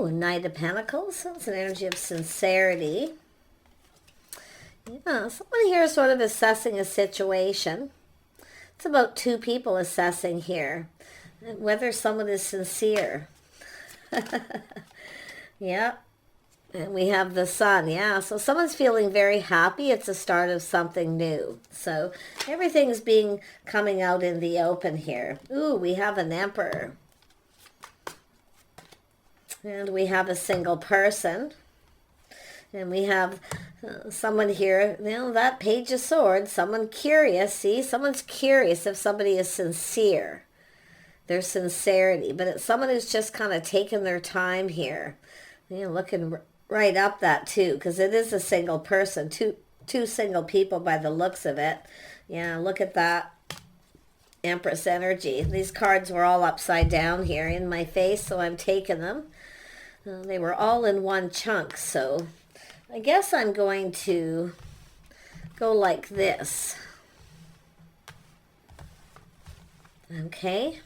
Ooh, Knight of Pentacles. That's an energy of sincerity. Yeah, someone here is sort of assessing a situation. It's about two people assessing here, and whether someone is sincere. Yeah. And we have the Sun, yeah. So someone's feeling very happy. It's the start of something new. So everything's coming out in the open here. Ooh, we have an Emperor. And we have a single person. And we have someone here, that Page of Swords, someone curious. See, someone's curious if somebody is sincere. Their sincerity. But it's someone who's just kind of taken their time here. Looking right up that too, because it is a single person. Two single people by the looks of it. Yeah, look at that. Empress energy. These cards were all upside down here in my face, so I'm taking them. They were all in one chunk, so I guess I'm going to go like this. Okay.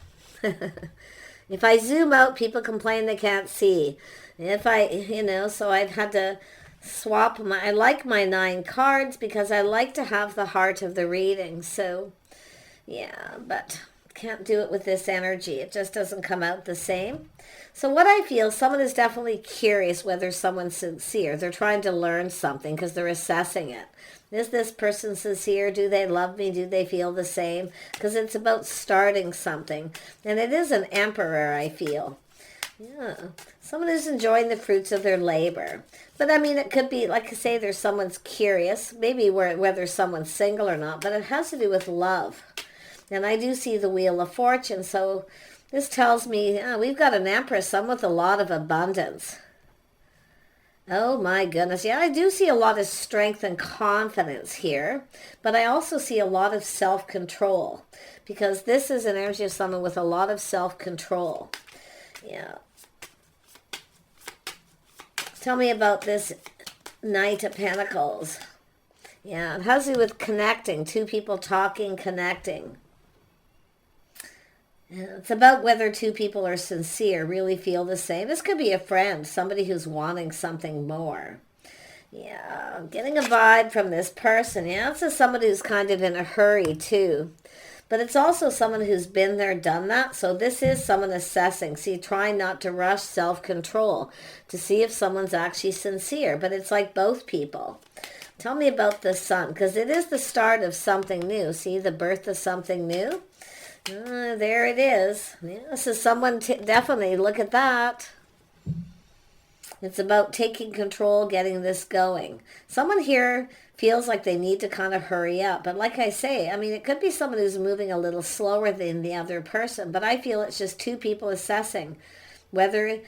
If I zoom out, people complain they can't see. If I, so I've had to swap I like my 9 cards because I like to have the heart of the reading. So, yeah, but can't do it with this energy. It just doesn't come out the same. So what I feel, someone is definitely curious whether someone's sincere. They're trying to learn something because they're assessing it. Is this person sincere? Do they love me? Do they feel the same? Because it's about starting something. And it is an Emperor, I feel. Yeah. Someone who's enjoying the fruits of their labor. But I mean, it could be, like I say, there's someone's curious. Maybe whether someone's single or not. But it has to do with love. And I do see the Wheel of Fortune. So this tells me we've got an Empress, someone with a lot of abundance. Oh my goodness. Yeah, I do see a lot of strength and confidence here. But I also see a lot of self-control. Because this is an energy of someone with a lot of self-control. Yeah. Tell me about this Knight of Pentacles. Yeah, it has to do with connecting. Two people talking, connecting. It's about whether two people are sincere, really feel the same. This could be a friend, somebody who's wanting something more. Yeah, I'm getting a vibe from this person. Yeah, this is somebody who's kind of in a hurry too. But it's also someone who's been there, done that. So this is someone assessing. See, trying not to rush, self-control to see if someone's actually sincere. But it's like both people. Tell me about the Sun, because it is the start of something new. See, the birth of something new. There it is. Yeah, this is someone, definitely, look at that. It's about taking control, getting this going. Someone here feels like they need to kind of hurry up. But like I say, I mean, it could be someone who's moving a little slower than the other person. But I feel it's just two people assessing whether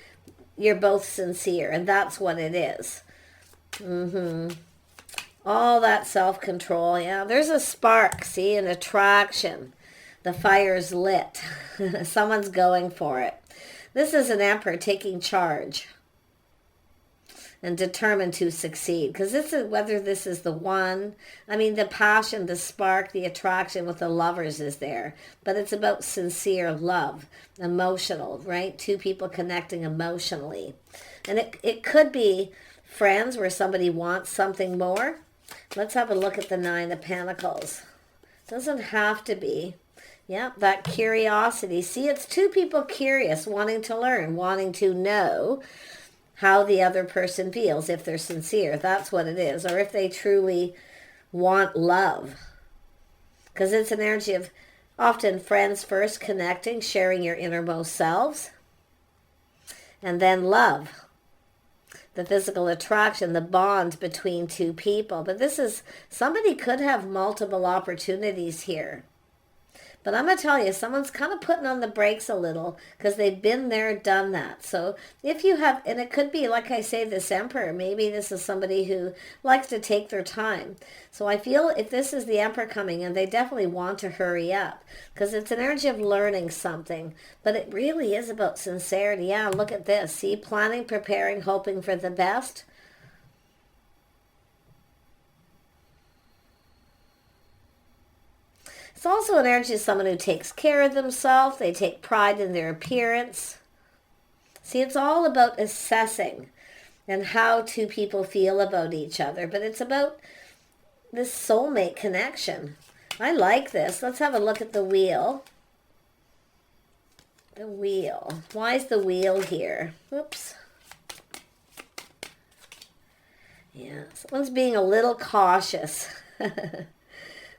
you're both sincere. And that's what it is. All that self-control. Yeah, there's a spark, see, an attraction. The fire's lit. Someone's going for it. This is an Emperor taking charge and determined to succeed. Because this is whether this is the one. I mean, the passion, the spark, the attraction with the lovers is there. But it's about sincere love, emotional, right? Two people connecting emotionally. And it could be friends where somebody wants something more. Let's have a look at the 9 of Pentacles. Doesn't have to be. Yeah, that curiosity. See, it's two people curious, wanting to learn, wanting to know how the other person feels, if they're sincere. That's what it is. Or if they truly want love. Because it's an energy of often friends first, connecting, sharing your innermost selves. And then love. The physical attraction, the bond between two people. But this is, somebody could have multiple opportunities here. But I'm going to tell you, someone's kind of putting on the brakes a little because they've been there, done that. So if you have, and it could be, like I say, this Emperor, maybe this is somebody who likes to take their time. So I feel if this is the Emperor coming in, they definitely want to hurry up because it's an energy of learning something. But it really is about sincerity. Yeah, look at this. See, planning, preparing, hoping for the best. It's also an energy of someone who takes care of themselves. They take pride in their appearance. See, it's all about assessing and how two people feel about each other. But it's about this soulmate connection. I like this. Let's have a look at the wheel. The wheel. Why is the wheel here? Whoops. Yeah, someone's being a little cautious.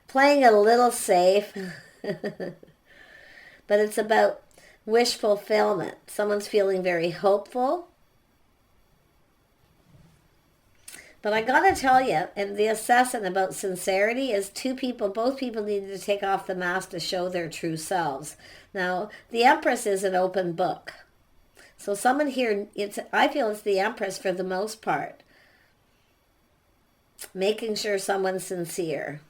Playing it a little safe. But it's about wish fulfillment. Someone's feeling very hopeful. But I gotta tell you, and the assessment about sincerity is both people need to take off the mask to show their true selves. Now, the Empress is an open book. So someone here, I feel it's the Empress for the most part. Making sure someone's sincere.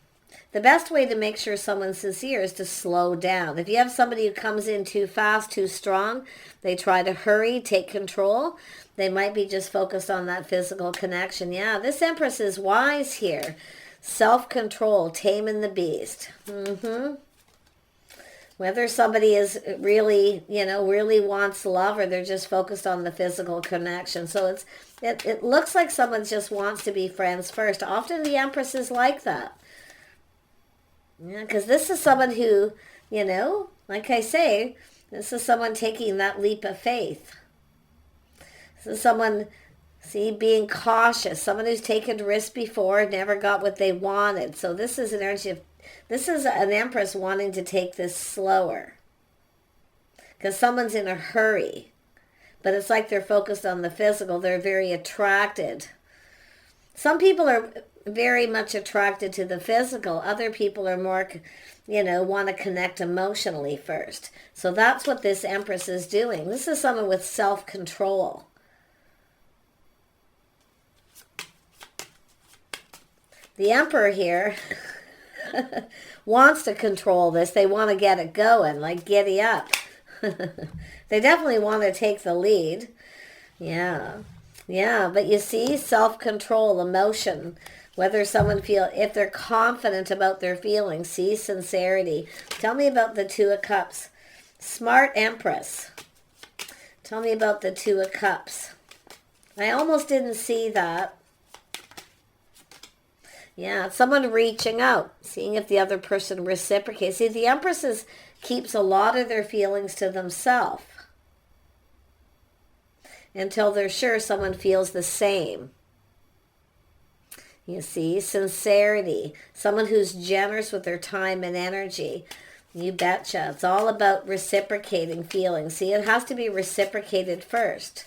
The best way to make sure someone's sincere is to slow down. If you have somebody who comes in too fast, too strong, they try to hurry, take control, they might be just focused on that physical connection. Yeah, this Empress is wise here. Self-control, taming the beast. Whether somebody is really, really wants love or they're just focused on the physical connection. So it looks like someone just wants to be friends first. Often the Empress is like that. Yeah, because this is someone who, like I say, this is someone taking that leap of faith. This is someone, being cautious. Someone who's taken risks before, never got what they wanted. So this is an energy of, this is an Empress wanting to take this slower. Because someone's in a hurry. But it's like they're focused on the physical. They're very attracted. Some people are very much attracted to the physical. Other people are more, want to connect emotionally first. So that's what this Empress is doing. This is someone with self-control. The Emperor here wants to control this. They want to get it going, like giddy up. They definitely want to take the lead. Yeah, but you see, self-control, emotion, whether someone if they're confident about their feelings, sincerity. Tell me about the Two of Cups. Smart Empress. Tell me about the Two of Cups. I almost didn't see that. Yeah, someone reaching out, seeing if the other person reciprocates. See, the Empress keeps a lot of their feelings to themselves until they're sure someone feels the same. You see, sincerity, someone who's generous with their time and energy. You betcha. It's all about reciprocating feelings. See, it has to be reciprocated first.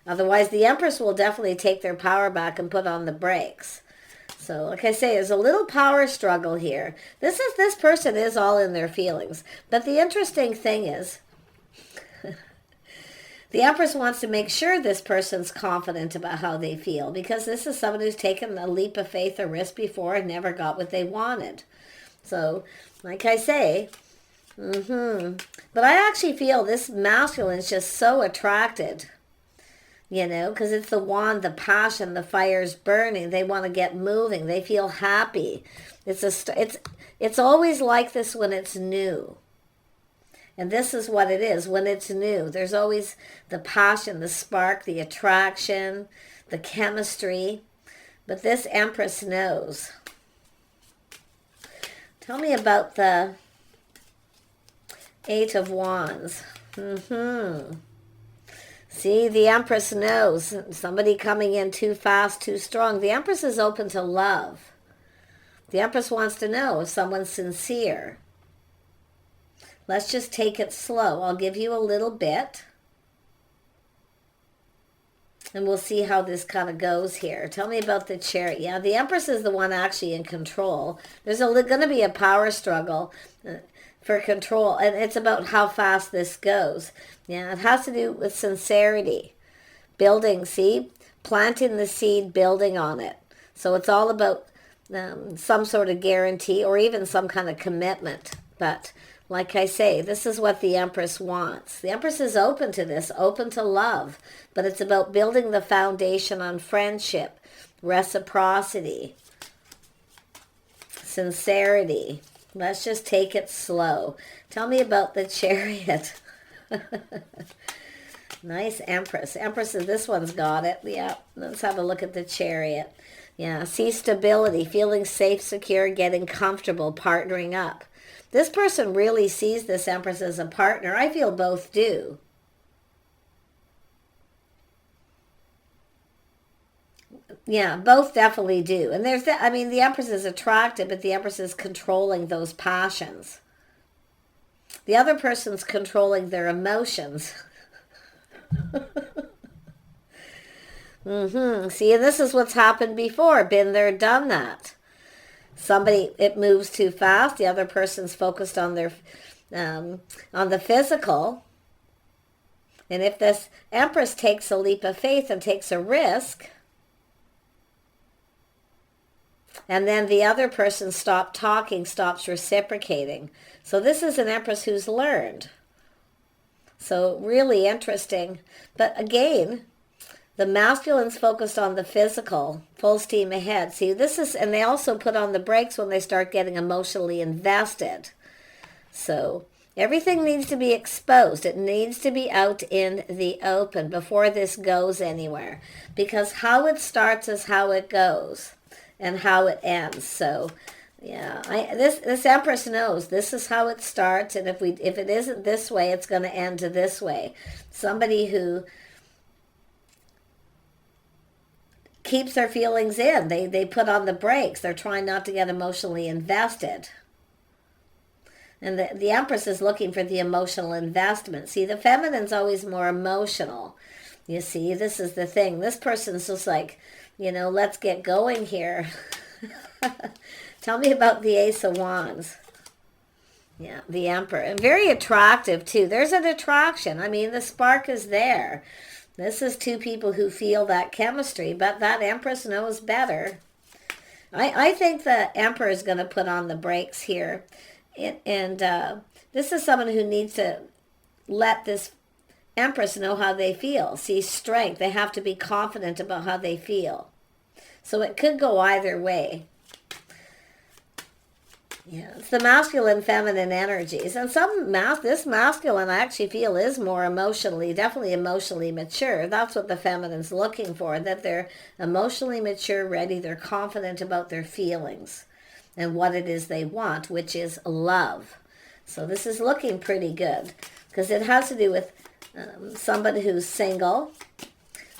Otherwise, the Empress will definitely take their power back and put on the brakes. So, like I say, there's a little power struggle here. This person is all in their feelings. But the interesting thing is, the Empress wants to make sure this person's confident about how they feel, because this is someone who's taken a leap of faith or risk before and never got what they wanted. So, like I say, but I actually feel this masculine is just so attracted, because it's the wand, the passion, the fire's burning. They want to get moving. They feel happy. It's always like this when it's new. And this is what it is when it's new. There's always the passion, the spark, the attraction, the chemistry. But this Empress knows. Tell me about the Eight of Wands. See, the Empress knows. Somebody coming in too fast, too strong. The Empress is open to love. The Empress wants to know if someone's sincere. Let's just take it slow. I'll give you a little bit. And we'll see how this kind of goes here. Tell me about the Chariot. Yeah, the Empress is the one actually in control. There's going to be a power struggle for control. And it's about how fast this goes. Yeah, it has to do with sincerity. Building, see? Planting the seed, building on it. So it's all about some sort of guarantee or even some kind of commitment. But like I say, this is what the Empress wants. The Empress is open to this, open to love. But it's about building the foundation on friendship, reciprocity, sincerity. Let's just take it slow. Tell me about the Chariot. Nice Empress. Empress, this one's got it. Yeah, let's have a look at the Chariot. Yeah, see stability, feeling safe, secure, getting comfortable, partnering up. This person really sees this Empress as a partner. I feel both do. Yeah, both definitely do. And there's I mean, the Empress is attractive, but the Empress is controlling those passions. The other person's controlling their emotions. See, and this is what's happened before. Been there, done that. Somebody, it moves too fast. The other person's focused on their, on the physical. And if this Empress takes a leap of faith and takes a risk, and then the other person stops talking, stops reciprocating. So this is an Empress who's learned. So really interesting. But again, the masculine's focused on the physical, full steam ahead. See, this is, and they also put on the brakes when they start getting emotionally invested. So everything needs to be exposed. It needs to be out in the open before this goes anywhere. Because how it starts is how it goes and how it ends. So yeah, this Empress knows this is how it starts, and if it isn't this way, it's going to end this way. Somebody who keeps their feelings in, they put on the brakes. They're trying not to get emotionally invested. And the Empress is looking for the emotional investment. See, the feminine's always more emotional. You see, this is the thing. This person's just like, let's get going here. Tell me about the Ace of Wands. Yeah, the Emperor. And very attractive, too. There's an attraction. I mean, the spark is there. This is two people who feel that chemistry, but that Empress knows better. I think the Emperor is going to put on the brakes here. And this is someone who needs to let this Empress know how they feel. See, strength. They have to be confident about how they feel. So it could go either way. Yeah, it's the masculine, feminine energies. And this masculine, I actually feel, is more definitely emotionally mature. That's what the feminine's looking for, that they're emotionally mature, ready, they're confident about their feelings and what it is they want, which is love. So this is looking pretty good because it has to do with somebody who's single,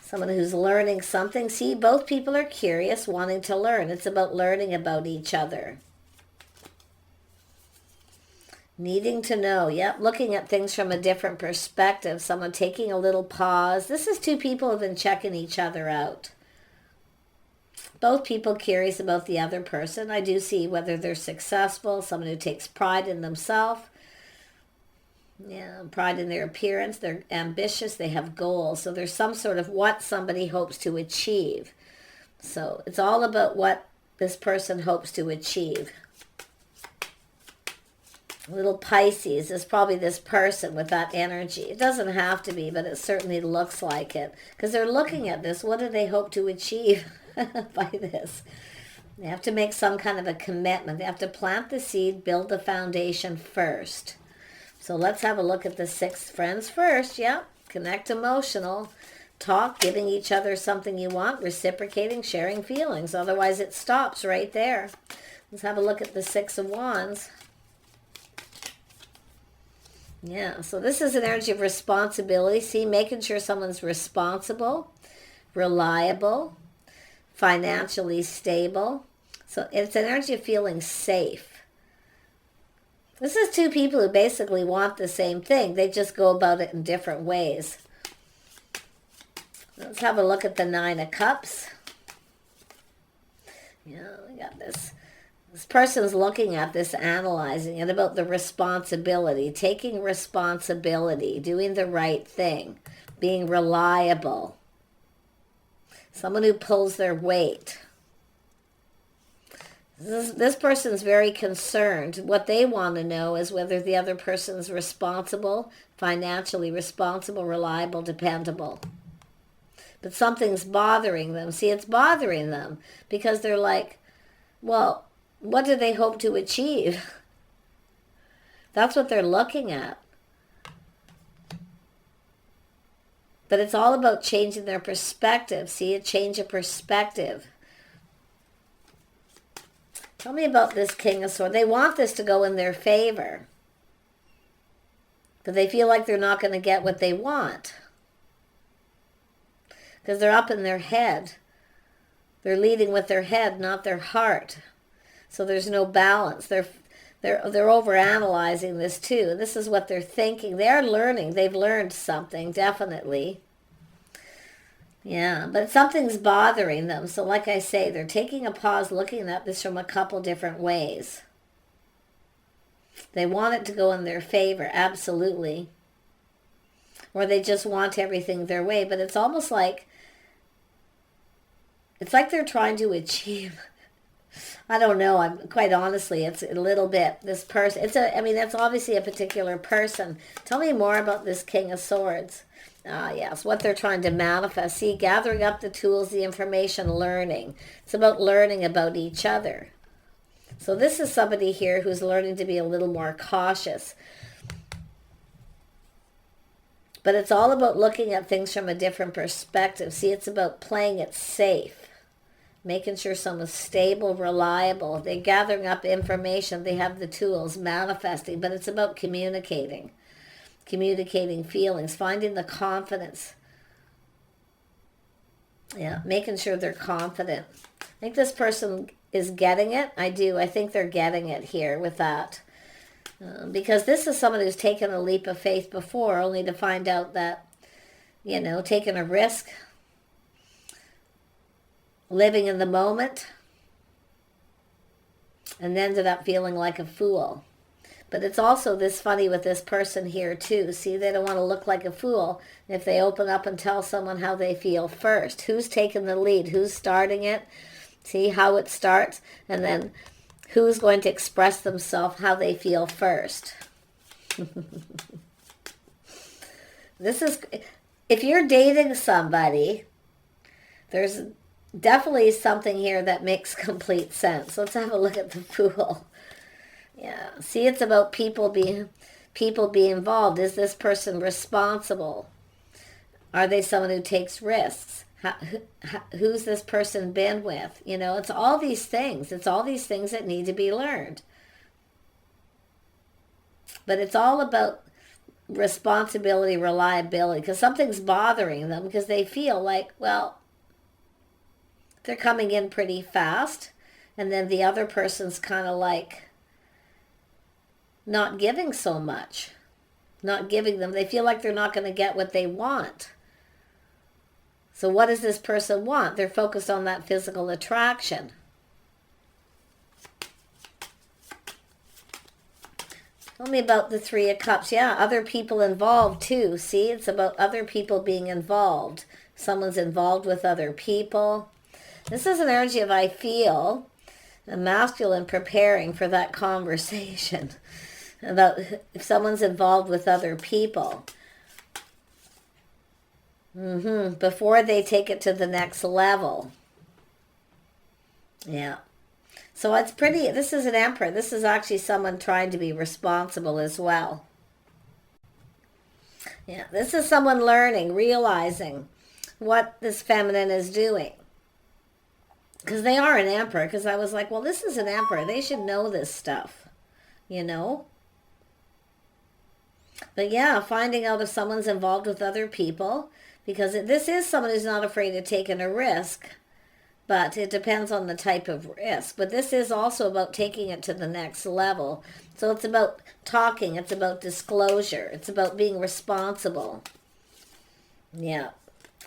someone who's learning something. See, both people are curious, wanting to learn. It's about learning about each other. Needing to know, yep, looking at things from a different perspective, someone taking a little pause. This is two people who have been checking each other out. Both people curious about the other person. I do see whether they're successful, someone who takes pride in themselves. Yeah, pride in their appearance. They're ambitious, they have goals. So there's some sort of what somebody hopes to achieve. So it's all about what this person hopes to achieve. Little Pisces is probably this person with that energy. It doesn't have to be, but it certainly looks like it. Because they're looking at this. What do they hope to achieve by this? They have to make some kind of a commitment. They have to plant the seed, build the foundation first. So let's have a look at the 6 friends first. Yeah, connect emotional. Talk, giving each other something you want, reciprocating, sharing feelings. Otherwise it stops right there. Let's have a look at the 6 of Wands. Yeah, so this is an energy of responsibility. See, making sure someone's responsible, reliable, financially stable. So it's an energy of feeling safe. This is two people who basically want the same thing. They just go about it in different ways. Let's have a look at the 9 of Cups. Yeah, we got this. This person's looking at this, analyzing it about the responsibility, taking responsibility, doing the right thing, being reliable. Someone who pulls their weight. This person's very concerned. What they want to know is whether the other person's responsible, financially responsible, reliable, dependable. But something's bothering them. See, it's bothering them because they're like, well, what do they hope to achieve? That's what they're looking at. But it's all about changing their perspective. See, a change of perspective. Tell me about this King of Swords. They want this to go in their favor. But they feel like they're not going to get what they want. Because they're up in their head. They're leading with their head, not their heart. So there's no balance. They're overanalyzing this too. This is what they're thinking. They're learning. They've learned something, definitely. Yeah, but something's bothering them. So like I say, they're taking a pause, looking at this from a couple different ways. They want it to go in their favor, absolutely. Or they just want everything their way. But it's almost like, it's like they're trying to achieve, I don't know, quite honestly, it's a little bit, this person, that's obviously a particular person. Tell me more about this King of Swords. Yes, what they're trying to manifest. See, gathering up the tools, the information, learning. It's about learning about each other. So this is somebody here who's learning to be a little more cautious. But it's all about looking at things from a different perspective. See, it's about playing it safe. Making sure someone's stable, reliable. They're gathering up information. They have the tools, manifesting. But it's about communicating. Communicating feelings, finding the confidence. Yeah, making sure they're confident. I think this person is getting it. I do. I think they're getting it here with that. Because this is someone who's taken a leap of faith before, only to find out that, taking a risk, living in the moment, and ended up feeling like a fool. But it's also this funny with this person here too. See, they don't want to look like a fool if they open up and tell someone how they feel first. Who's taking the lead? Who's starting it? See how it starts? And then who's going to express themselves how they feel first? This is, if you're dating somebody, there's definitely something here that makes complete sense. Let's have a look at the Fool. Yeah, see, it's about people being involved. Is this person responsible? Are they someone who takes risks? Who's this person been with? It's all these things. It's all these things that need to be learned. But it's all about responsibility, reliability, because something's bothering them because they feel like, well, they're coming in pretty fast, and then the other person's kind of like not giving so much, not giving them. They feel like they're not going to get what they want. So what does this person want? They're focused on that physical attraction. Tell me about the Three of Cups. Yeah, other people involved too. See, it's about other people being involved. Someone's involved with other people. This is an energy of, I feel, a masculine preparing for that conversation. About if someone's involved with other people. Before they take it to the next level. Yeah. So it's pretty, this is an Emperor. This is actually someone trying to be responsible as well. Yeah, this is someone learning, realizing what this feminine is doing. Because they are an Emperor. Because I was like, well, this is an Emperor. They should know this stuff. But yeah, finding out if someone's involved with other people, because this is someone who's not afraid of taking a risk, but it depends on the type of risk. But this is also about taking it to the next level. So it's about talking, it's about disclosure, it's about being responsible. Yeah.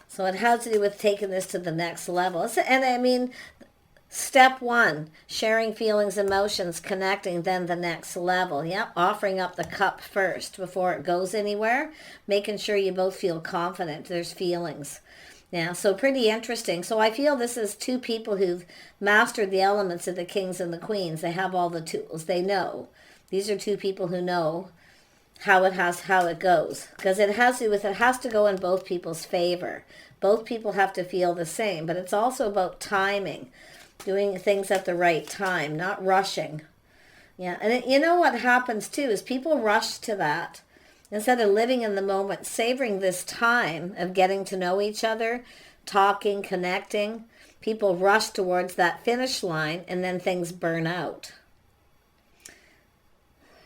So it has to do with taking this to the next level. And step one, sharing feelings, emotions, connecting, then the next level. Yeah, offering up the cup first before it goes anywhere. Making sure you both feel confident. There's feelings. Yeah, so pretty interesting. So I feel this is two people who've mastered the elements of the kings and the queens. They have all the tools. They know. These are two people who know how it goes. Because it has to go in both people's favor. Both people have to feel the same. But it's also about timing. Doing things at the right time, not rushing. Yeah, and you know what happens too is people rush to that. Instead of living in the moment, savoring this time of getting to know each other, talking, connecting, people rush towards that finish line and then things burn out.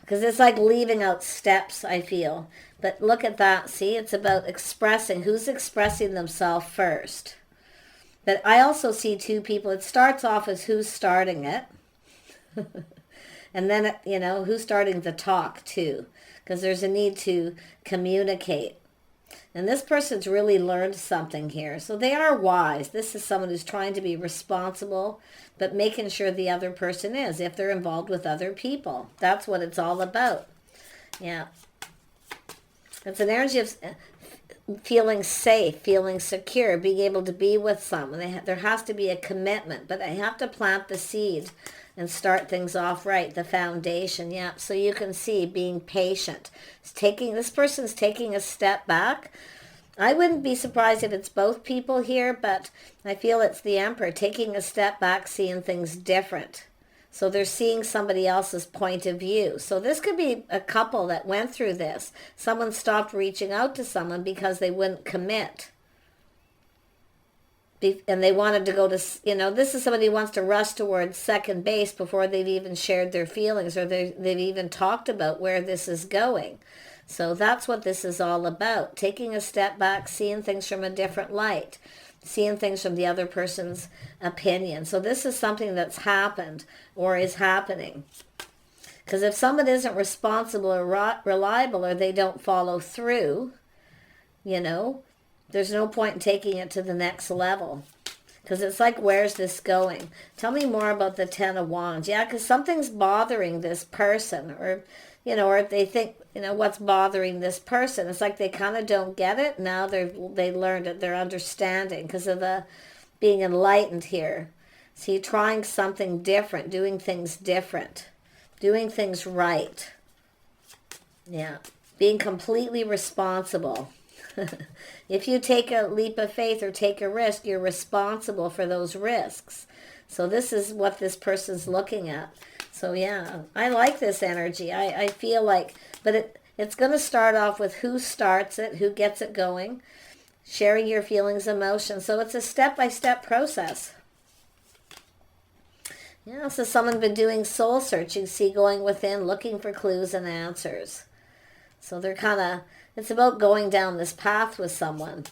Because it's like leaving out steps, I feel. But look at that. See, it's about expressing. Who's expressing themselves first? But I also see two people. It starts off as who's starting it. And then, you know, who's starting the talk too. Because there's a need to communicate. And this person's really learned something here. So they are wise. This is someone who's trying to be responsible, but making sure the other person is, if they're involved with other people. That's what it's all about. Yeah. It's an energy of feeling safe, feeling secure, being able to be with someone. There has to be a commitment, but I have to plant the seed and start things off right, the foundation. Yeah, so you can see being patient. This person's taking a step back. I wouldn't be surprised if it's both people here, but I feel it's the Emperor taking a step back, seeing things different. So they're seeing somebody else's point of view. So this could be a couple that went through this. Someone stopped reaching out to someone because they wouldn't commit. And they wanted to go to, you know, this is somebody who wants to rush towards second base before they've even shared their feelings or they've even talked about where this is going. So that's what this is all about. Taking a step back, seeing things from a different light, seeing things from the other person's opinion. So this is something that's happened or is happening. Because if someone isn't responsible or reliable or they don't follow through, you know, there's no point in taking it to the next level. Because it's like, where's this going? Tell me more about the Ten of Wands. Yeah, because something's bothering this person. Or, you know, or they think, you know, what's bothering this person. It's like they kind of don't get it. Now they learned it. They're understanding because of the being enlightened here. See, trying something different, doing things different, doing things right. Yeah, being completely responsible. If you take a leap of faith or take a risk, you're responsible for those risks. So this is what this person's looking at. So yeah, I like this energy. I feel like, but it's going to start off with who starts it, who gets it going, sharing your feelings, emotions. So it's a step-by-step process. Yeah, so someone's been doing soul searching, see, going within, looking for clues and answers. So they're kind of, it's about going down this path with someone.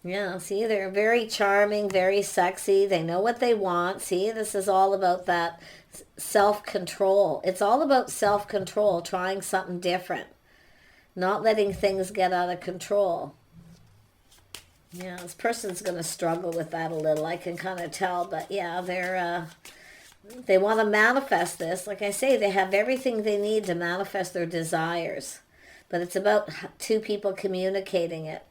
Yeah, see, they're very charming, very sexy. They know what they want. See, this is all about that self-control. It's all about self-control, trying something different. Not letting things get out of control. Yeah, this person's going to struggle with that a little. I can kind of tell, but yeah, they want to manifest this. Like I say, they have everything they need to manifest their desires. But it's about two people communicating it.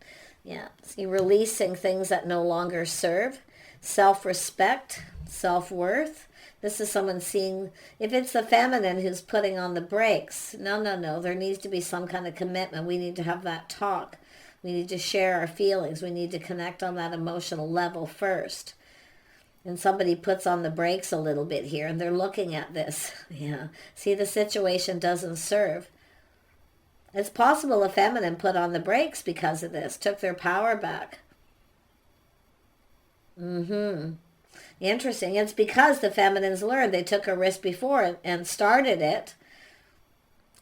Yeah, see, releasing things that no longer serve. Self-respect, self-worth. This is someone seeing, if it's the feminine who's putting on the brakes, no. There needs to be some kind of commitment. We need to have that talk. We need to share our feelings. We need to connect on that emotional level first. And somebody puts on the brakes a little bit here, and they're looking at this. Yeah. See, the situation doesn't serve. It's possible a feminine put on the brakes because of this, took their power back. Interesting. It's because the feminines learned they took a risk before and started it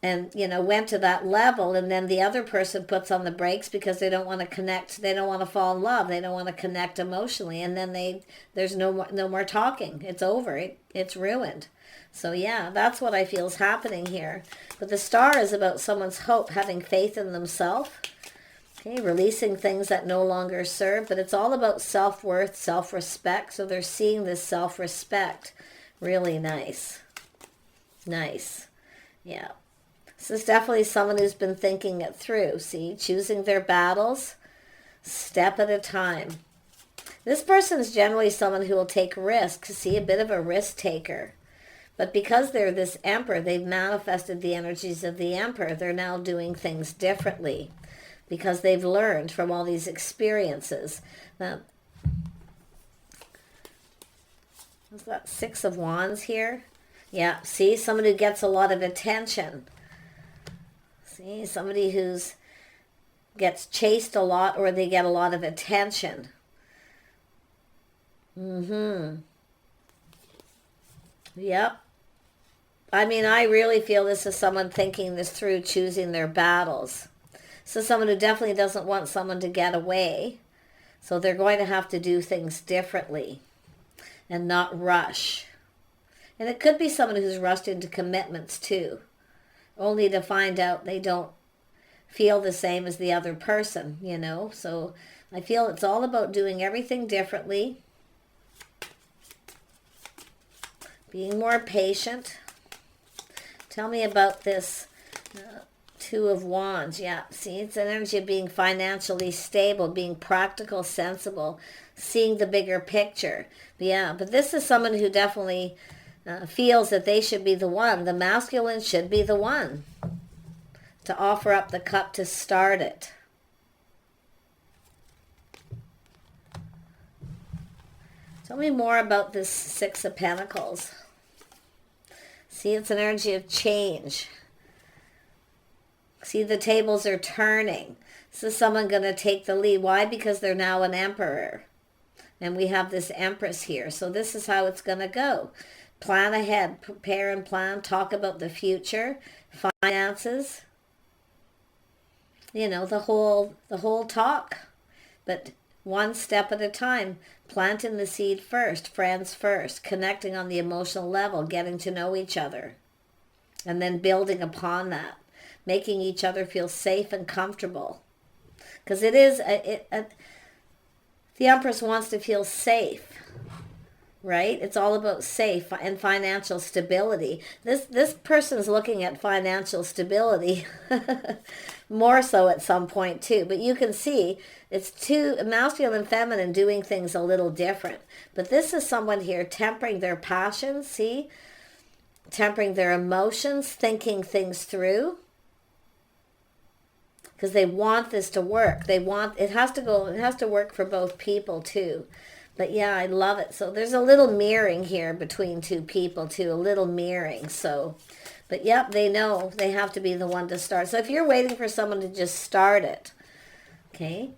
and, you know, went to that level, and then the other person puts on the brakes because they don't want to connect, they don't want to fall in love, they don't want to connect emotionally, and then there's no more talking. It's over. It's ruined. So yeah, that's what I feel is happening here. But the star is about someone's hope, having faith in themselves. Okay, releasing things that no longer serve, but it's all about self-worth, self-respect. So they're seeing this self-respect. Really nice. Nice. Yeah. This is definitely someone who's been thinking it through. See, choosing their battles, step at a time. This person's generally someone who will take risks. See, a bit of a risk taker. But because they're this Emperor, they've manifested the energies of the Emperor. They're now doing things differently because they've learned from all these experiences. Now, is that Six of Wands here? Yeah, see, someone who gets a lot of attention. See, somebody who's gets chased a lot, or they get a lot of attention. Yep. I mean, I really feel this is someone thinking this through, choosing their battles. So someone who definitely doesn't want someone to get away. So they're going to have to do things differently and not rush. And it could be someone who's rushed into commitments too, only to find out they don't feel the same as the other person, you know. So I feel it's all about doing everything differently, being more patient. Tell me about this Two of Wands. Yeah, see, it's an energy of being financially stable, being practical, sensible, seeing the bigger picture. Yeah, but this is someone who definitely feels that they should be the one. The masculine should be the one to offer up the cup to start it. Tell me more about this Six of Pentacles. See, it's an energy of change. See, the tables are turning. This is someone going to take the lead. Why? Because they're now an emperor. And we have this empress here. So this is how it's going to go. Plan ahead. Prepare and plan. Talk about the future. Finances. You know, the whole talk. But one step at a time. Planting the seed first. Friends first. Connecting on the emotional level. Getting to know each other. And then building upon that. Making each other feel safe and comfortable. Because it is, the Empress wants to feel safe, right? It's all about safe and financial stability. This person's looking at financial stability more so at some point too. But you can see it's two, masculine and feminine, doing things a little different. But this is someone here tempering their passions, see? Tempering their emotions, thinking things through. Because they want this to work. It has to work for both people too. But yeah, I love it. So there's a little mirroring here between two people too, a little mirroring. So, but yep, they know they have to be the one to start. So if you're waiting for someone to just start it, okay,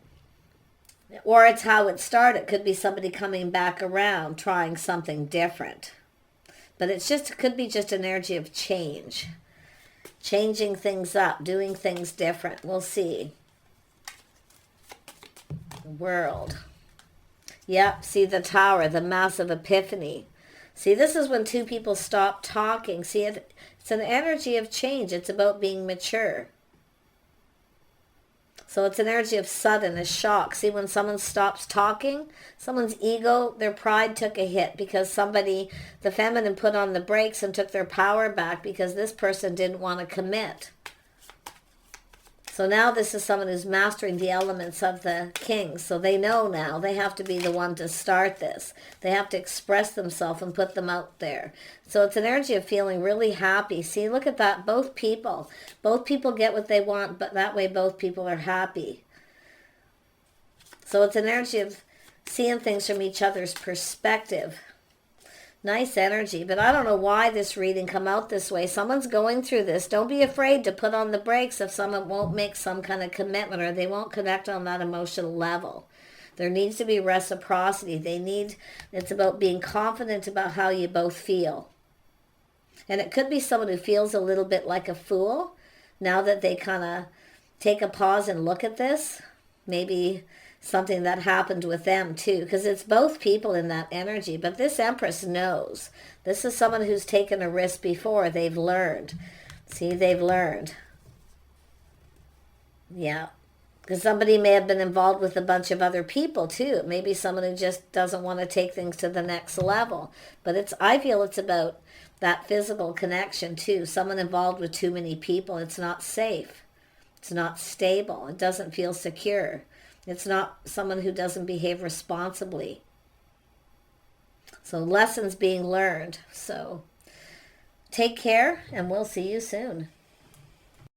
or it's how it started, it could be somebody coming back around, trying something different. But it could be just an energy of change. Changing things up, doing things different. We'll see. World. Yep, see the Tower, the massive epiphany. See, this is when two people stop talking. See, it's an energy of change. It's about being mature. So it's an energy of sudden, a shock. See, when someone stops talking, someone's ego, their pride took a hit because the feminine put on the brakes and took their power back because this person didn't want to commit. So now this is someone who's mastering the elements of the king. So they know now they have to be the one to start this. They have to express themselves and put them out there. So it's an energy of feeling really happy. See, look at that. Both people get what they want, but that way both people are happy. So it's an energy of seeing things from each other's perspective. Nice energy, but I don't know why this reading come out this way. Someone's going through this. Don't be afraid to put on the brakes if someone won't make some kind of commitment or they won't connect on that emotional level. There needs to be reciprocity. It's about being confident about how you both feel. And it could be someone who feels a little bit like a fool now that they kind of take a pause and look at this. Maybe something that happened with them too, because it's both people in that energy. But this Empress knows. This is someone who's taken a risk before. They've learned. See, they've learned. Yeah. Because somebody may have been involved with a bunch of other people too. Maybe someone who just doesn't want to take things to the next level. But I feel it's about that physical connection too. Someone involved with too many people. It's not safe. It's not stable. It doesn't feel secure. It's not someone who doesn't behave responsibly. So lessons being learned. So take care, and we'll see you soon.